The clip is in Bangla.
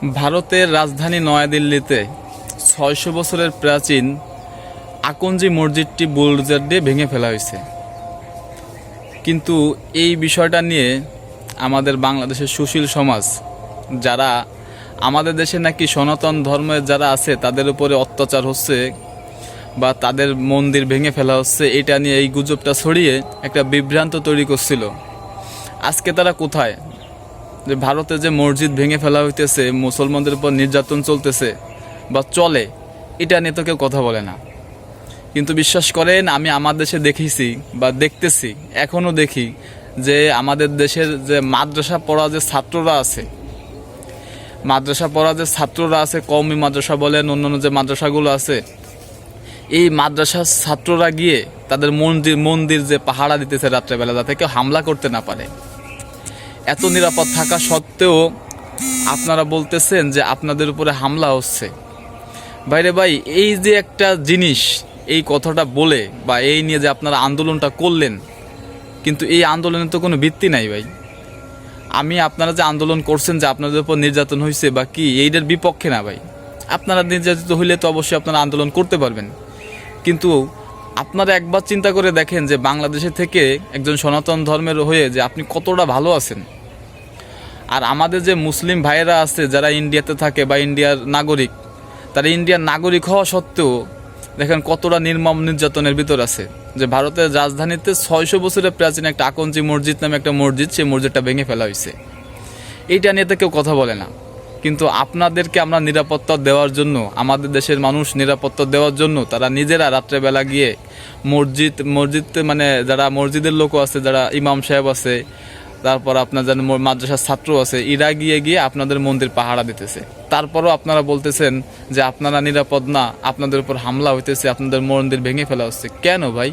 ভারতের রাজধানী নয়াদিল্লিতে ৬০০ বছরের প্রাচীন আকঞ্জি মসজিদটি বুলডোজার দিয়ে ভেঙে ফেলা হয়েছে। কিন্তু এই বিষয়টা নিয়ে আমাদের বাংলাদেশের সুশীল সমাজ, যারা আমাদের দেশে নাকি সনাতন ধর্মের যারা আছে তাদের উপরে অত্যাচার হচ্ছে বা তাদের মন্দির ভেঙে ফেলা হচ্ছে, এটা নিয়ে এই গুজবটা ছড়িয়ে একটা বিভ্রান্ত তৈরি করছিল। আজকে তারা কোথায়? যে ভারতে যে মসজিদ ভেঙে ফেলা হইতেছে, মুসলমানদের উপর নির্যাতন চলতেছে বা চলে, এটা নিয়ে তো কেউ কথা বলে না। কিন্তু বিশ্বাস করেন, আমি আমার দেশে দেখেছি বা দেখতেছি, এখনও দেখি যে আমাদের দেশের যে মাদ্রাসা পড়া যে ছাত্ররা আছে, কওমি মাদ্রাসা বলেন, অন্যান্য যে মাদ্রাসাগুলো আছে, এই মাদ্রাসার ছাত্ররা গিয়ে তাদের মন্দির যে পাহারা দিতেছে রাত্রেবেলা, যাতে কেউ হামলা করতে না পারে। এত নিরাপদ থাকা সত্ত্বেও আপনারা বলতেছেন যে আপনাদের উপরে হামলা হচ্ছে। ভাইরে ভাই, এই যে একটা জিনিস, এই কথাটা বলে বা এই নিয়ে যে আপনারা আন্দোলনটা করলেন, কিন্তু এই আন্দোলনের তো কোনো ভিত্তি নাই ভাই। আপনারা যে আন্দোলন করছেন যে আপনাদের উপর নির্যাতন হয়েছে বা কি, এইটার বিপক্ষে না ভাই। আপনারা নির্যাতিত হইলে তো অবশ্যই আপনারা আন্দোলন করতে পারবেন, কিন্তু আপনারা একবার চিন্তা করে দেখেন যে বাংলাদেশে থেকে একজন সনাতন ধর্মের হয়ে যে আপনি কতটা ভালো আছেন। আর আমাদের যে মুসলিম ভাইয়েরা আছে যারা ইন্ডিয়াতে থাকে বা ইন্ডিয়ার নাগরিক, তারা ইন্ডিয়ার নাগরিক হওয়া সত্ত্বেও দেখেন কতটা নির্মম নির্যাতনের ভিতর আছে। যে ভারতের রাজধানীতে ৬০০ বছরের প্রাচীন একটা আকঞ্জি মসজিদ নামে একটা মসজিদ, সেই মসজিদটা ভেঙে ফেলা হয়েছে। এইটা নিয়ে তো কেউ কথা বলে না। কিন্তু আপনাদেরকে আমরা নিরাপত্তা দেওয়ার জন্য, আমাদের দেশের মানুষ নিরাপত্তা দেওয়ার জন্য তারা নিজেরা রাত্রেবেলা গিয়ে মসজিদ মানে যারা মসজিদের লোক আছে, যারা ইমাম সাহেব আছে, তারপর আপনার যারা মাদ্রাসার ছাত্র আছে, এরা গিয়ে আপনাদের মন্দির পাহারা দিতেছে। তারপরও আপনারা বলতেছেন যে আপনারা নিরাপদ না, আপনাদের উপর হামলা হইতেছে, আপনাদের মন্দির ভেঙে ফেলা হচ্ছে। কেন ভাই?